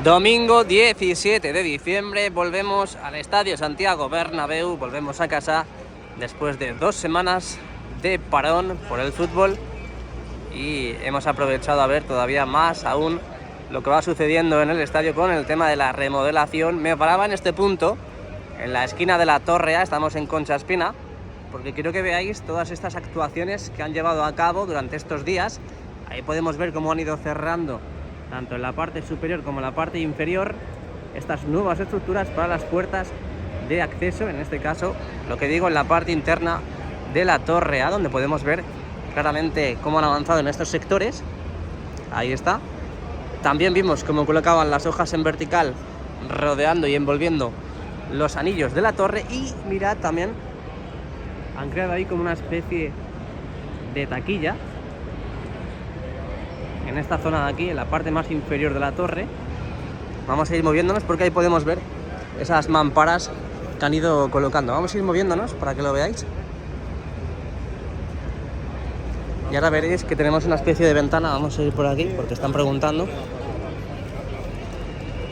Domingo 17 de diciembre, volvemos al Estadio Santiago Bernabéu, volvemos a casa después de 2 semanas de parón por el fútbol y hemos aprovechado a ver todavía más aún lo que va sucediendo en el estadio con el tema de la remodelación. Me paraba en este punto, en la esquina de la Torre A, estamos en Concha Espina, porque quiero que veáis todas estas actuaciones que han llevado a cabo durante estos días. Ahí podemos ver cómo han ido cerrando tanto en la parte superior como en la parte inferior estas nuevas estructuras para las puertas de acceso, en este caso, lo que digo, en la parte interna de la Torre A, donde podemos ver claramente cómo han avanzado en estos sectores. Ahí está. También vimos cómo colocaban las hojas en vertical, rodeando y envolviendo los anillos de la torre. Y mirad, también han creado ahí como una especie de taquilla en esta zona de aquí, en la parte más inferior de la torre. Vamos a ir moviéndonos porque ahí podemos ver esas mamparas que han ido colocando. Vamos a ir moviéndonos para que lo veáis. Y ahora veréis que tenemos una especie de ventana. Vamos a ir por aquí porque están preguntando.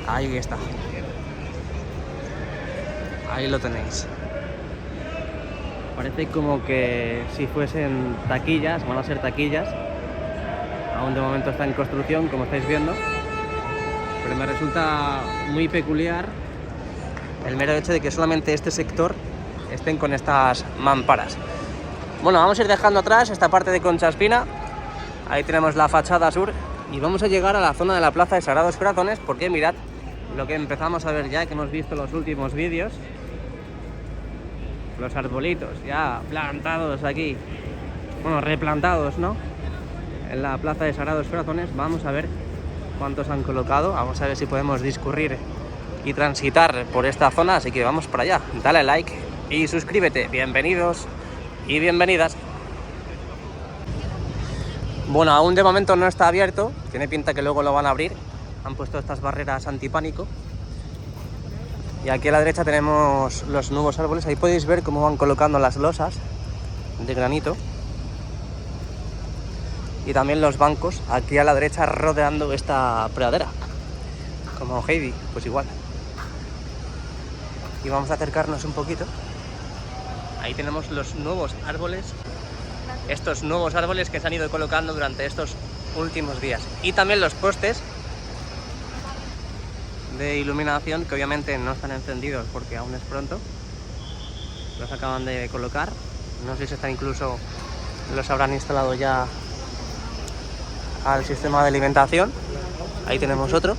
Ahí está. Ahí lo tenéis. Parece como que si fuesen taquillas, van a ser taquillas. Aún de momento está en construcción, como estáis viendo, pero me resulta muy peculiar el mero hecho de que solamente este sector estén con estas mamparas. Bueno, vamos a ir dejando atrás esta parte de Concha Espina. Ahí tenemos la fachada sur y vamos a llegar a la zona de la Plaza de Sagrados Corazones, porque mirad lo que empezamos a ver ya, que hemos visto en los últimos vídeos. Los arbolitos ya plantados aquí, bueno, replantados, ¿no?, en la Plaza de Sagrados Corazones. Vamos a ver cuántos han colocado, vamos a ver si podemos discurrir y transitar por esta zona, así que vamos para allá. Dale like y suscríbete. Bienvenidos y bienvenidas. Bueno, aún de momento no está abierto, tiene pinta que luego lo van a abrir. Han puesto estas barreras antipánico. Y aquí a la derecha tenemos los nuevos árboles. Ahí podéis ver cómo van colocando las losas de granito. Y también los bancos aquí a la derecha rodeando esta pradera, como Heidi, pues igual. Y vamos a acercarnos un poquito. Ahí tenemos los nuevos árboles, estos nuevos árboles que se han ido colocando durante estos últimos días. Y también los postes de iluminación, que obviamente no están encendidos porque aún es pronto. Los acaban de colocar. No sé si están, incluso los habrán instalado ya al sistema de alimentación. Ahí tenemos otro.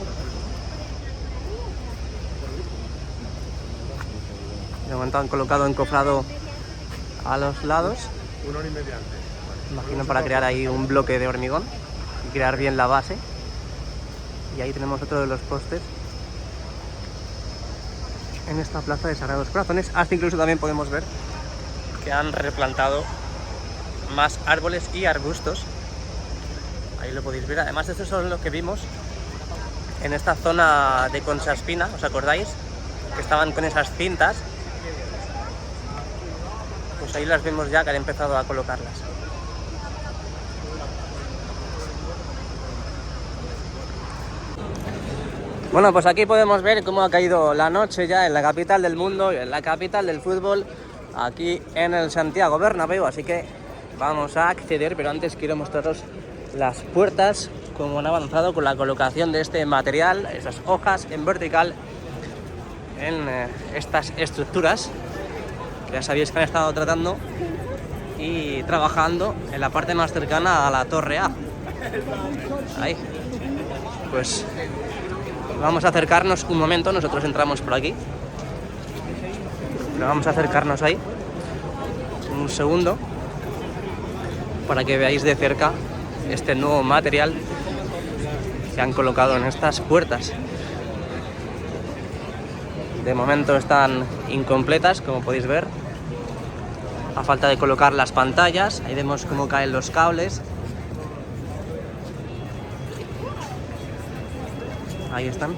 De momento han colocado encofrado a los lados. Imagino para crear ahí un bloque de hormigón y crear bien la base. Y ahí tenemos otro de los postes en esta Plaza de Sagrados Corazones. Hasta incluso también podemos ver que han replantado más árboles y arbustos. Ahí lo podéis ver. Además, estos son los que vimos en esta zona de Concha Espina, ¿os acordáis? Que estaban con esas cintas. Pues ahí las vemos ya que han empezado a colocarlas. Bueno, pues aquí podemos ver cómo ha caído la noche ya en la capital del mundo, en la capital del fútbol, aquí en el Santiago Bernabéu. Así que vamos a acceder, pero antes quiero mostraros las puertas, como han avanzado con la colocación de este material, esas hojas en vertical en estas estructuras que ya sabéis que han estado tratando y trabajando en la parte más cercana a la Torre A. Ahí, pues vamos a acercarnos un momento. Nosotros entramos por aquí, pero vamos a acercarnos ahí un segundo para que veáis de cerca este nuevo material que han colocado en estas puertas. De momento están incompletas, como podéis ver, a falta de colocar las pantallas. Ahí vemos cómo caen los cables. Ahí están.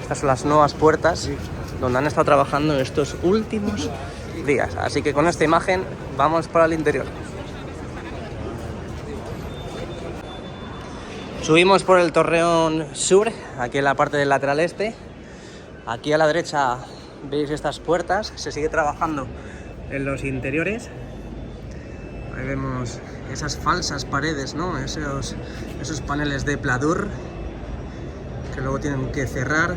Estas son las nuevas puertas donde han estado trabajando estos últimos días. Así que con esta imagen vamos para el interior. Subimos por el torreón sur, aquí en la parte del lateral este. Aquí a la derecha veis estas puertas, se sigue trabajando en los interiores. Ahí vemos esas falsas paredes, ¿no? Esos paneles de pladur que luego tienen que cerrar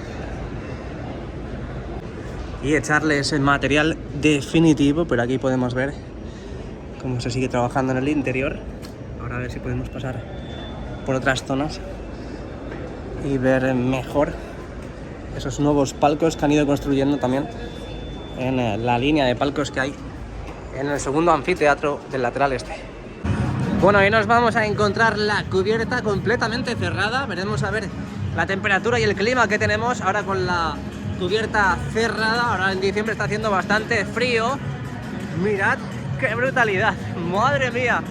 y echarles el material definitivo, pero aquí podemos ver cómo se sigue trabajando en el interior. Ahora a ver si podemos pasar por otras zonas y ver mejor esos nuevos palcos que han ido construyendo también en la línea de palcos que hay en el segundo anfiteatro del lateral este. Bueno, ahí nos vamos a encontrar la cubierta completamente cerrada. Veremos a ver la temperatura y el clima que tenemos ahora con la cubierta cerrada. Ahora en diciembre está haciendo bastante frío. Mirad qué brutalidad, madre mía,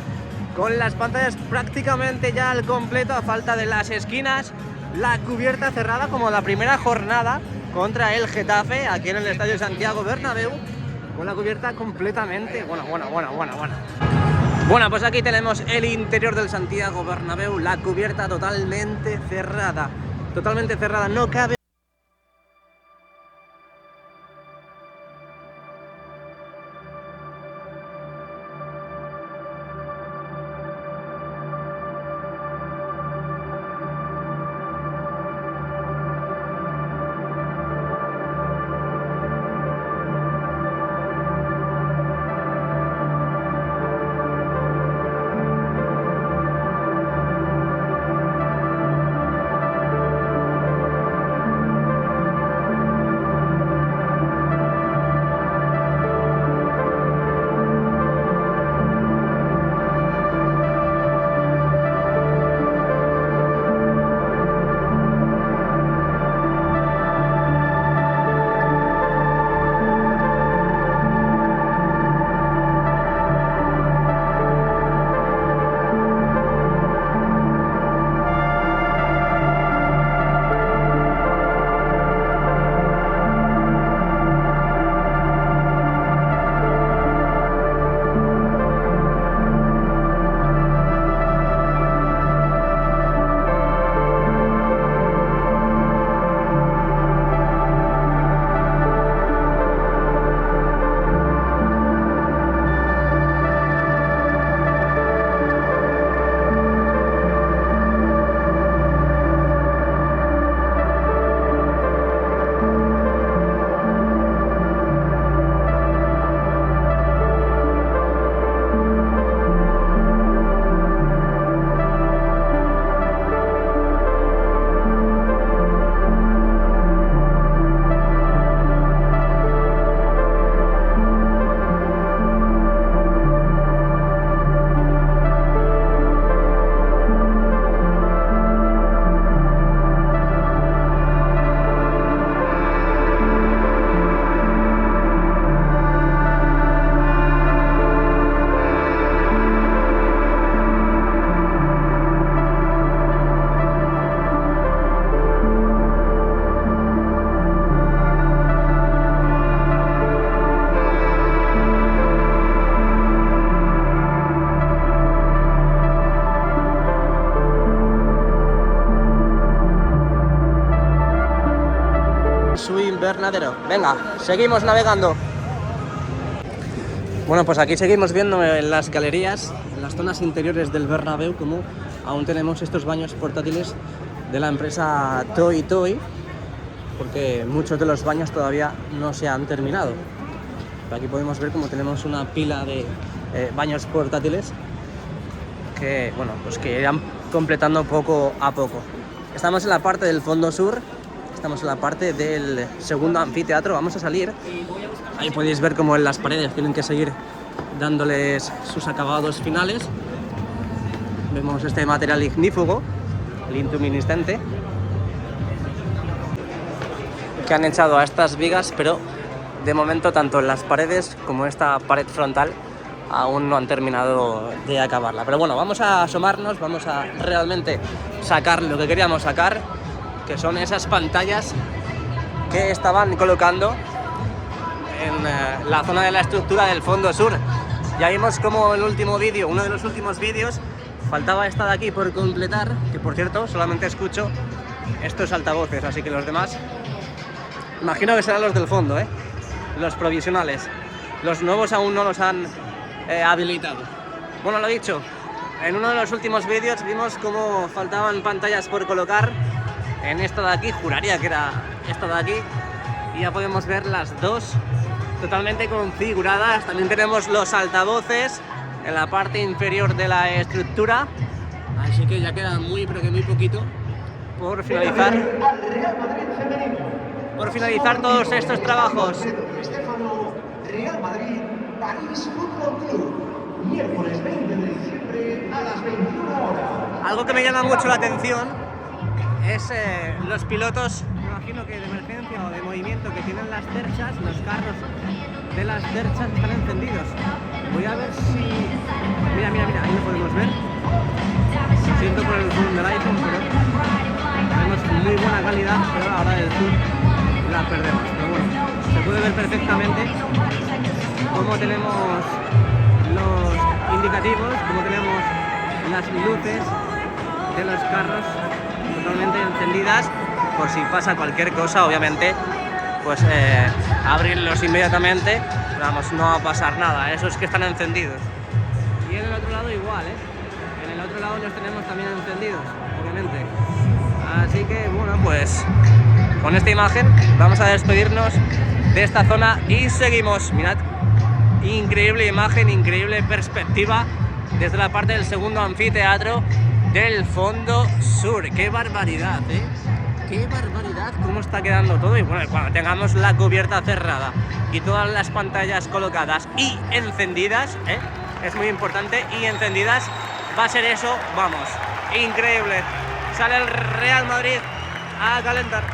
con las pantallas prácticamente ya al completo, a falta de las esquinas. La cubierta cerrada como la primera jornada contra el Getafe aquí en el Estadio Santiago Bernabéu, con la cubierta completamente Bueno, pues aquí tenemos el interior del Santiago Bernabéu, la cubierta totalmente cerrada, no cabe. Su invernadero. Venga, seguimos navegando. Bueno, pues aquí seguimos viendo en las galerías, en las zonas interiores del Bernabéu, como aún tenemos estos baños portátiles de la empresa Toy Toy, porque muchos de los baños todavía no se han terminado. Aquí podemos ver como tenemos una pila de baños portátiles que, bueno, pues que irán completando poco a poco. Estamos en la parte del fondo sur, estamos en la parte del segundo anfiteatro. Vamos a salir. Ahí podéis ver como en las paredes tienen que seguir dándoles sus acabados finales. Vemos este material ignífugo, el intuminiscente, que han echado a estas vigas, pero de momento tanto en las paredes como esta pared frontal aún no han terminado de acabarla. Pero bueno, vamos a asomarnos, vamos a realmente sacar lo que queríamos sacar, que son esas pantallas que estaban colocando en la zona de la estructura del fondo sur. Ya vimos como el último vídeo, uno de los últimos vídeos, faltaba esta de aquí por completar, que por cierto solamente escucho estos altavoces, así que los demás imagino que serán los del fondo, los provisionales. Los nuevos aún no los han habilitado. Bueno, lo dicho, en uno de los últimos vídeos vimos cómo faltaban pantallas por colocar en esta de aquí, juraría que era esta de aquí, y ya podemos ver las dos totalmente configuradas. También tenemos los altavoces en la parte inferior de la estructura, así que ya queda muy pero que muy poquito por finalizar todos estos trabajos. Real Madrid, París Fútbol Club, miércoles 20 de diciembre a las 21 horas. Algo que me llama mucho la atención es los pilotos, me imagino que de emergencia o de movimiento, que tienen las cerchas, los carros de las cerchas están encendidos. Voy a ver si... Mira, ahí lo podemos ver. Lo siento por el zoom del iPhone, pero tenemos muy buena calidad, pero a la hora del zoom la perdemos. Pero bueno, se puede ver perfectamente cómo tenemos los indicativos, cómo tenemos las luces de los carros totalmente encendidas, por si pasa cualquier cosa, obviamente, pues abrirlos inmediatamente. Vamos, no va a pasar nada, esos que están encendidos. Y en el otro lado igual, en el otro lado los tenemos también encendidos, obviamente. Así que bueno, pues con esta imagen vamos a despedirnos de esta zona y seguimos. Mirad, increíble imagen, increíble perspectiva desde la parte del segundo anfiteatro del fondo sur. ¡Qué barbaridad, ¡Qué barbaridad! Cómo está quedando todo. Y bueno, cuando tengamos la cubierta cerrada y todas las pantallas colocadas y encendidas, es muy importante, y encendidas, va a ser eso, vamos, increíble. Sale el Real Madrid a calentar.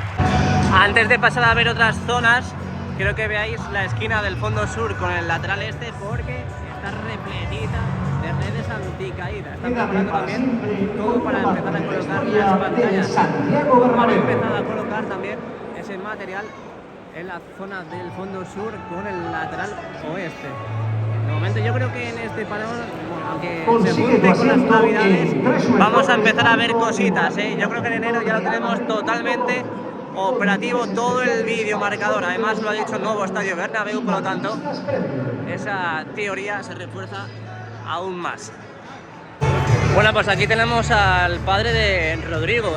Antes de pasar a ver otras zonas, quiero que veáis la esquina del fondo sur con el lateral este, porque está repletita de redes anticaídas. Están preparando también todo para empezar a colocar las pantallas. Han empezado a colocar también ese material en la zona del fondo sur con el lateral oeste. De momento yo creo que en este parón, aunque se junte con las navidades, vamos a empezar a ver cositas, Yo creo que en enero ya lo tenemos totalmente operativo, todo el vídeo marcador. Además lo ha dicho el nuevo estadio Bernabéu, por lo tanto esa teoría se refuerza aún más. Bueno, pues aquí tenemos al padre de Rodrigo,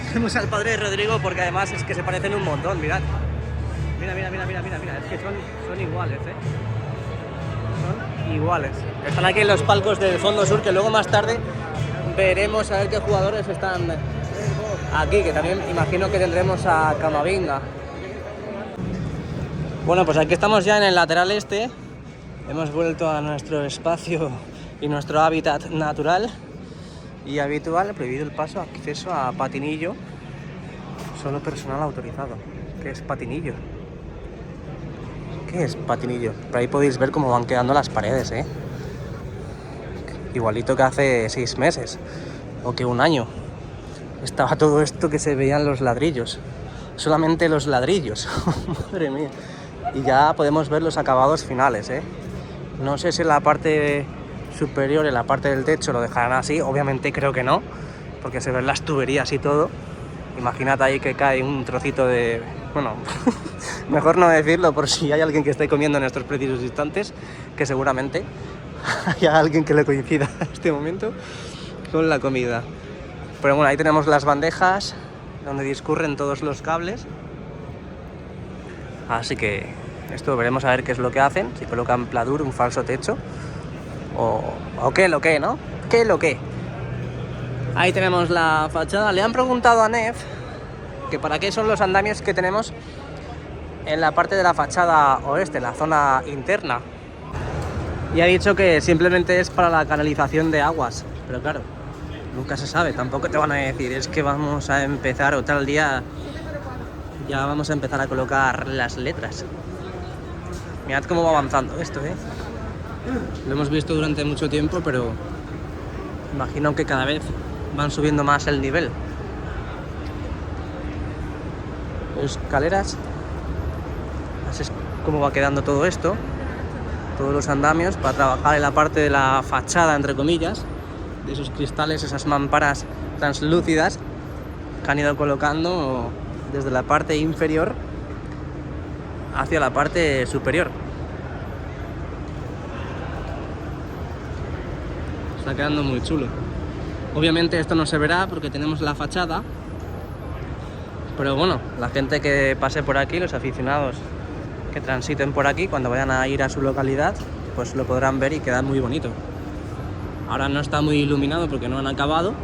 Tenemos al padre de Rodrigo porque además es que se parecen un montón, mirad. Mira, es que son iguales, Son iguales. Están aquí en los palcos del fondo sur, que luego más tarde veremos a ver qué jugadores están aquí, que también imagino que tendremos a Camavinga. Bueno, pues aquí estamos ya en el lateral este. Hemos vuelto a nuestro espacio y nuestro hábitat natural y habitual. Prohibido el paso, acceso a patinillo, solo personal autorizado. ¿Qué es patinillo? ¿Qué es patinillo? Por ahí podéis ver cómo van quedando las paredes, Igualito que hace 6 meses o que un año. Estaba todo esto que se veían los ladrillos, solamente los ladrillos. Madre mía. Y ya podemos ver los acabados finales, No sé si en la parte superior, en la parte del techo, lo dejarán así. Obviamente creo que no, porque se ven las tuberías y todo. Imagínate ahí que cae un trocito de... Bueno, mejor no decirlo por si hay alguien que esté comiendo en estos precisos instantes, que seguramente haya alguien que le coincida en este momento con la comida. Pero bueno, ahí tenemos las bandejas donde discurren todos los cables. Así que esto veremos a ver qué es lo que hacen, si colocan pladur, un falso techo, o qué lo que, ¿no? ¿Qué lo que? Ahí tenemos la fachada. Le han preguntado a Nef que para qué son los andamios que tenemos en la parte de la fachada oeste, la zona interna. Y ha dicho que simplemente es para la canalización de aguas, pero claro, nunca se sabe, tampoco te van a decir, es que vamos a empezar o tal día ya vamos a empezar a colocar las letras. Mirad cómo va avanzando esto, Lo hemos visto durante mucho tiempo, pero imagino que cada vez van subiendo más el nivel. Escaleras. Así es como va quedando todo esto. Todos los andamios para trabajar en la parte de la fachada, entre comillas. de esos cristales, esas mamparas translúcidas que han ido colocando desde la parte inferior hacia la parte superior. Está quedando muy chulo. Obviamente esto no se verá porque tenemos la fachada, pero bueno, la gente que pase por aquí, los aficionados que transiten por aquí, cuando vayan a ir a su localidad, pues lo podrán ver y queda muy bonito. Ahora no está muy iluminado porque no han acabado,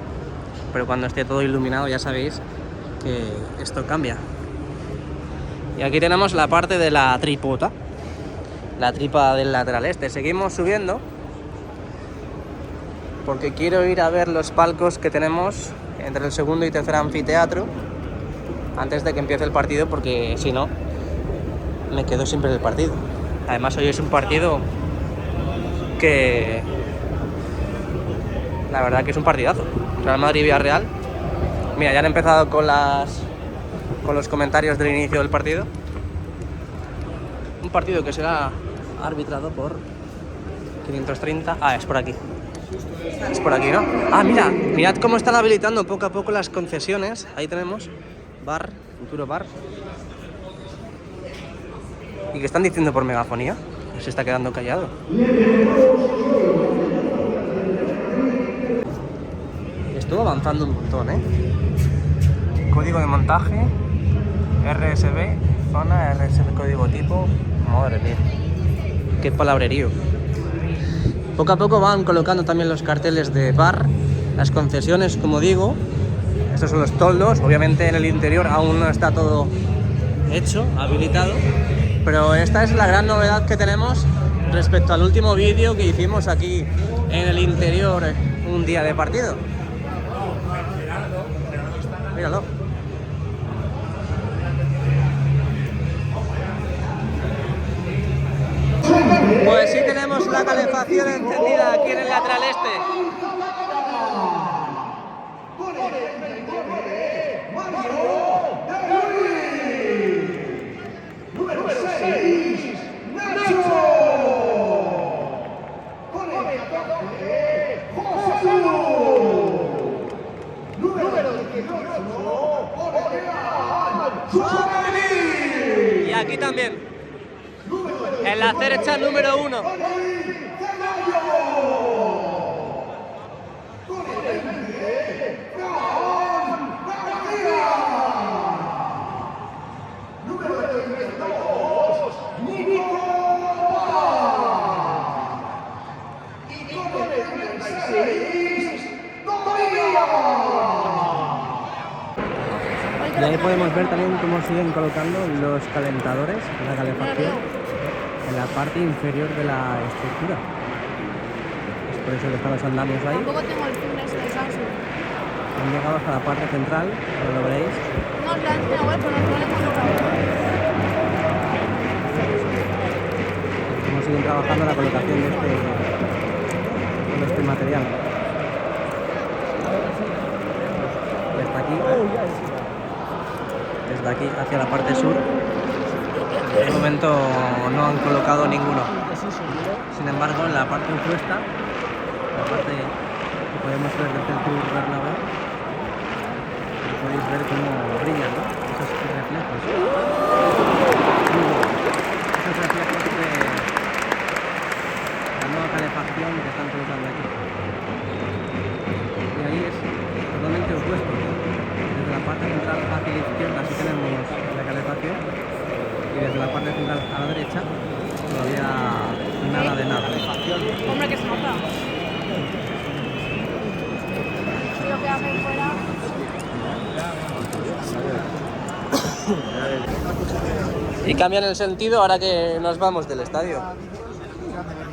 pero cuando esté todo iluminado ya sabéis que esto cambia. Y aquí tenemos la parte de la tripota, la tripa del lateral este. Seguimos subiendo porque quiero ir a ver los palcos que tenemos entre el segundo y tercer anfiteatro antes de que empiece el partido, porque si no me quedo siempre en el partido. Además hoy es un partido que la verdad que es un partidazo. Real Madrid-Villarreal. Mira, ya han empezado con los comentarios del inicio del partido. Un partido que será arbitrado por 530. Ah, es por aquí. Es por aquí, ¿no? Ah, mirad cómo están habilitando poco a poco las concesiones. Ahí tenemos bar, futuro bar. ¿Y qué están diciendo por megafonía? Se está quedando callado. Estuvo avanzando un montón, ¿eh? Código de montaje, RSB, zona, RSB código tipo. Madre mía, qué palabrerío. Poco a poco van colocando también los carteles de bar, las concesiones, como digo. Estos son los toldos. Obviamente en el interior aún no está todo hecho, habilitado. Pero esta es la gran novedad que tenemos respecto al último vídeo que hicimos aquí en el interior un día de partido. Míralo. Pues sí, tenemos la calefacción encendida aquí en el lateral este. Y aquí también, en la derecha número 1. Y ahí podemos ver también cómo siguen colocando los calentadores, la calefacción, en la parte inferior de la estructura. Es por eso que están los andamios ahí. Tampoco tengo el fin ese de Samsung. Han llegado hasta la parte central, ahora lo veréis. No, la enseñado web, pero no le hemos colocado. Cómo siguen trabajando la colocación de este material. Desde aquí hacia la parte sur, de momento no han colocado ninguno. Sin embargo, en la parte opuesta, la parte que podemos ver desde el Tour Bernabéu, podéis ver cómo brillan, ¿no? Esos reflejos. Esos reflejos de la nueva calefacción que están colocando aquí. Y ahí es totalmente opuesto. Desde la parte central hacia la izquierda sí tenemos la calefacción, y desde la parte central a la derecha todavía nada de nada. Hombre, que se nota. Si lo que hace fuera. Y cambian el sentido ahora que nos vamos del estadio.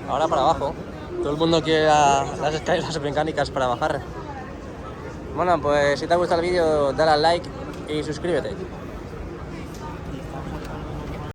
Ahora para abajo. Todo el mundo quiere las escaleras mecánicas para bajar. Bueno, pues si te ha gustado el vídeo, dale al like y suscríbete.